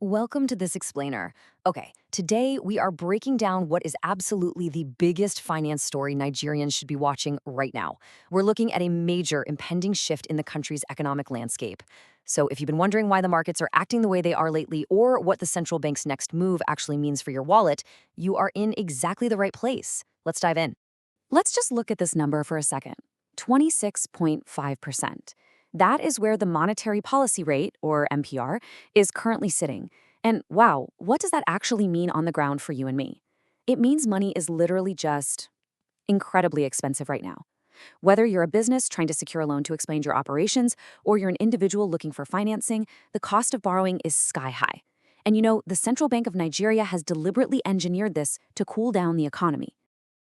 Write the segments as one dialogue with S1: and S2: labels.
S1: Welcome to this explainer. Okay, today we are breaking down what is absolutely the biggest finance story Nigerians should be watching right now. We're looking at a major impending shift in the country's economic landscape. So, if you've been wondering why the markets are acting the way they are lately or what the central bank's next move actually means for your wallet, you are in exactly the right place. Let's dive in. Let's just look at this number for a second. 26.5%. That is where the monetary policy rate, or MPR, is currently sitting. And wow, what does that actually mean on the ground for you and me? It means money is literally just incredibly expensive right now. Whether you're a business trying to secure a loan to expand your operations, or you're an individual looking for financing, the cost of borrowing is sky high. And the Central Bank of Nigeria has deliberately engineered this to cool down the economy.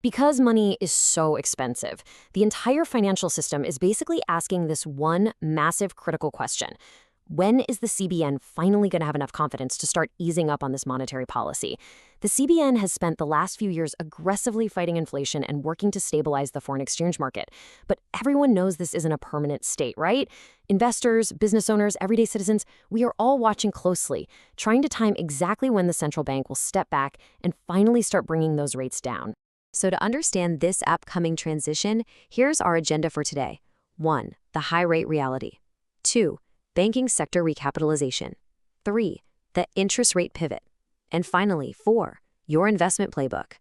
S1: Because money is so expensive, the entire financial system is basically asking this one massive critical question. When is the CBN finally going to have enough confidence to start easing up on this monetary policy? The CBN has spent the last few years aggressively fighting inflation and working to stabilize the foreign exchange market. But everyone knows this isn't a permanent state, right? Investors, business owners, everyday citizens, we are all watching closely, trying to time exactly when the central bank will step back and finally start bringing those rates down. So to understand this upcoming transition, here's our agenda for today. 1. The high rate reality. 2. Banking sector recapitalization. 3. The interest rate pivot. And finally, 4. Your investment playbook.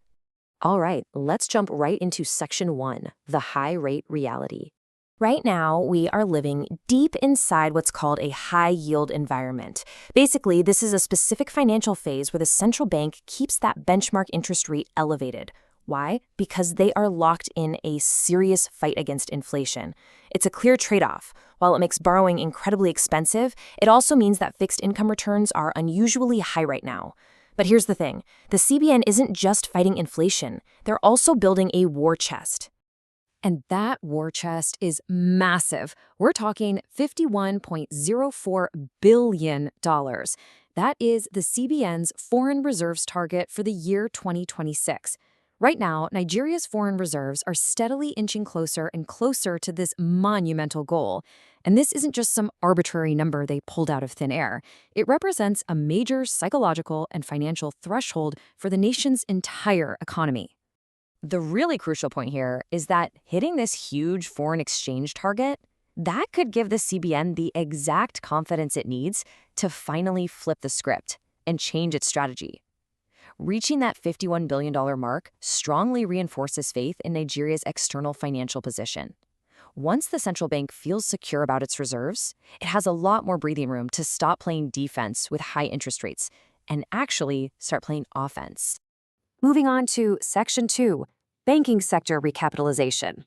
S1: All right, let's jump right into section 1, the high rate reality. Right now, we are living deep inside what's called a high-yield environment. Basically, this is a specific financial phase where the central bank keeps that benchmark interest rate elevated. Why? Because they are locked in a serious fight against inflation. It's a clear trade-off. While it makes borrowing incredibly expensive, it also means that fixed income returns are unusually high right now. But here's the thing. The CBN isn't just fighting inflation. They're also building a war chest. And that war chest is massive. We're talking $51.04 billion. That is the CBN's foreign reserves target for the year 2026. Right now, Nigeria's foreign reserves are steadily inching closer and closer to this monumental goal. And this isn't just some arbitrary number they pulled out of thin air. It represents a major psychological and financial threshold for the nation's entire economy. The really crucial point here is that hitting this huge foreign exchange target, that could give the CBN the exact confidence it needs to finally flip the script and change its strategy. Reaching that $51 billion mark strongly reinforces faith in Nigeria's external financial position. Once the central bank feels secure about its reserves, it has a lot more breathing room to stop playing defense with high interest rates and actually start playing offense. Moving on to Section 2, Banking Sector Recapitalization.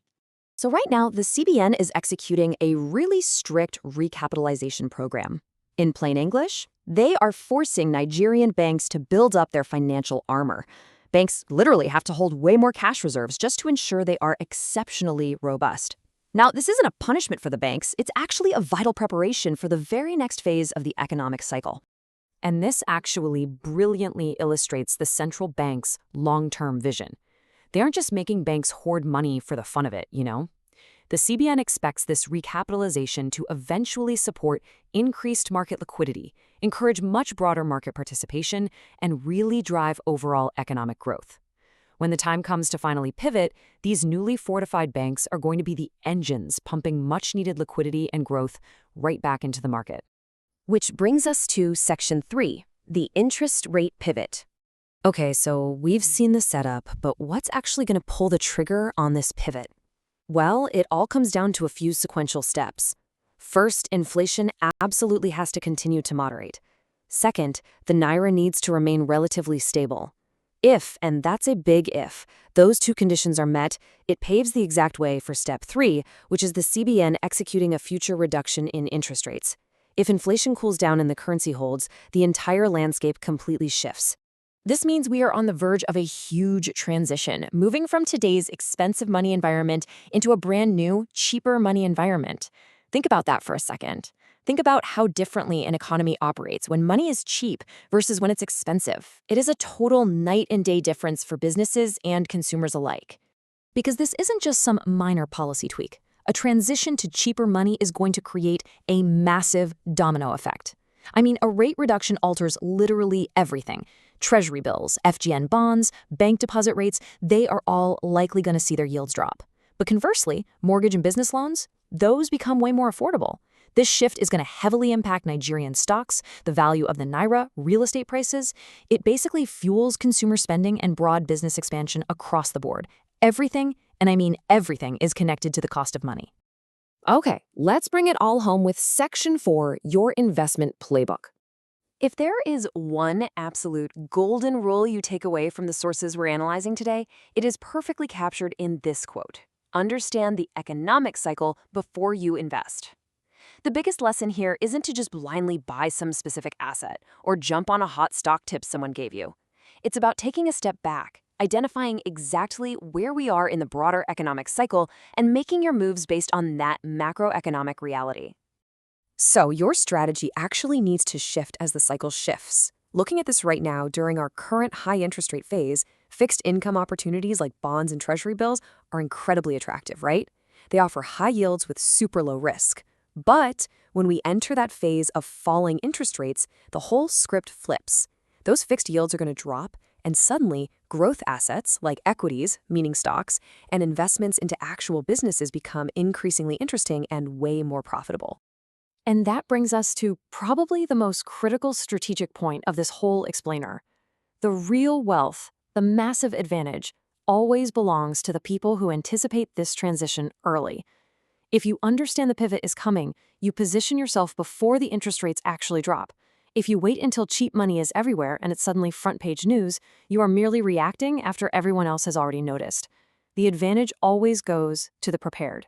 S1: So right now, the CBN is executing a really strict recapitalization program. In plain English, they are forcing Nigerian banks to build up their financial armor. Banks literally have to hold way more cash reserves just to ensure they are exceptionally robust. Now, this isn't a punishment for the banks. It's actually a vital preparation for the very next phase of the economic cycle. And this actually brilliantly illustrates the central bank's long-term vision. They aren't just making banks hoard money for the fun of it, The CBN expects this recapitalization to eventually support increased market liquidity, encourage much broader market participation, and really drive overall economic growth. When the time comes to finally pivot, these newly fortified banks are going to be the engines pumping much-needed liquidity and growth right back into the market. Which brings us to Section 3, the interest rate pivot. Okay, so we've seen the setup, but what's actually going to pull the trigger on this pivot? Well, it all comes down to a few sequential steps. First, inflation absolutely has to continue to moderate. Second, the Naira needs to remain relatively stable. If, and that's a big if, those two conditions are met, it paves the exact way for step 3, which is the CBN executing a future reduction in interest rates. If inflation cools down and the currency holds, the entire landscape completely shifts. This means we are on the verge of a huge transition, moving from today's expensive money environment into a brand new, cheaper money environment. Think about that for a second. Think about how differently an economy operates when money is cheap versus when it's expensive. It is a total night and day difference for businesses and consumers alike. Because this isn't just some minor policy tweak. A transition to cheaper money is going to create a massive domino effect.
S2: I mean, a rate reduction alters literally everything. Treasury bills, FGN bonds, bank deposit rates, they are all likely going to see their yields drop. But conversely, mortgage and business loans, those become way more affordable. This shift is going to heavily impact Nigerian stocks, the value of the Naira, real estate prices. It basically fuels consumer spending and broad business expansion across the board. Everything, and I mean everything, is connected to the cost of money.
S1: Okay, let's bring it all home with Section 4, your investment playbook. If there is one absolute golden rule you take away from the sources we're analyzing today, it is perfectly captured in this quote. Understand the economic cycle before you invest. The biggest lesson here isn't to just blindly buy some specific asset or jump on a hot stock tip someone gave you. It's about taking a step back, identifying exactly where we are in the broader economic cycle, and making your moves based on that macroeconomic reality. So your strategy actually needs to shift as the cycle shifts. Looking at this right now, during our current high interest rate phase, fixed income opportunities like bonds and treasury bills are incredibly attractive, right? They offer high yields with super low risk. But when we enter that phase of falling interest rates, the whole script flips. Those fixed yields are going to drop, and suddenly, growth assets like equities, meaning stocks, and investments into actual businesses become increasingly interesting and way more profitable.
S2: And that brings us to probably the most critical strategic point of this whole explainer. The real wealth, the massive advantage, always belongs to the people who anticipate this transition early. If you understand the pivot is coming, you position yourself before the interest rates actually drop. If you wait until cheap money is everywhere and it's suddenly front-page news, you are merely reacting after everyone else has already noticed. The advantage always goes to the prepared.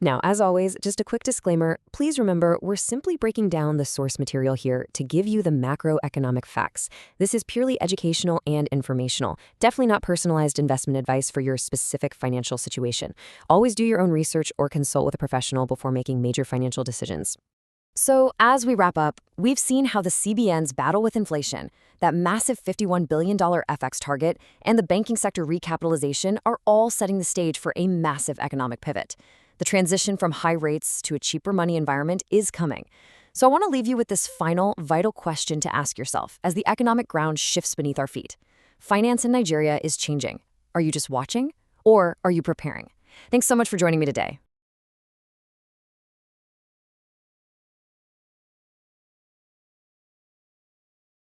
S1: Now, as always, just a quick disclaimer, please remember we're simply breaking down the source material here to give you the macroeconomic facts. This is purely educational and informational, definitely not personalized investment advice for your specific financial situation. Always do your own research or consult with a professional before making major financial decisions. So, as we wrap up, we've seen how the CBN's battle with inflation, that massive $51 billion FX target, and the banking sector recapitalization are all setting the stage for a massive economic pivot. The transition from high rates to a cheaper money environment is coming. So I want to leave you with this final, vital question to ask yourself as the economic ground shifts beneath our feet. Finance in Nigeria is changing. Are you just watching? Or are you preparing? Thanks so much for joining me today.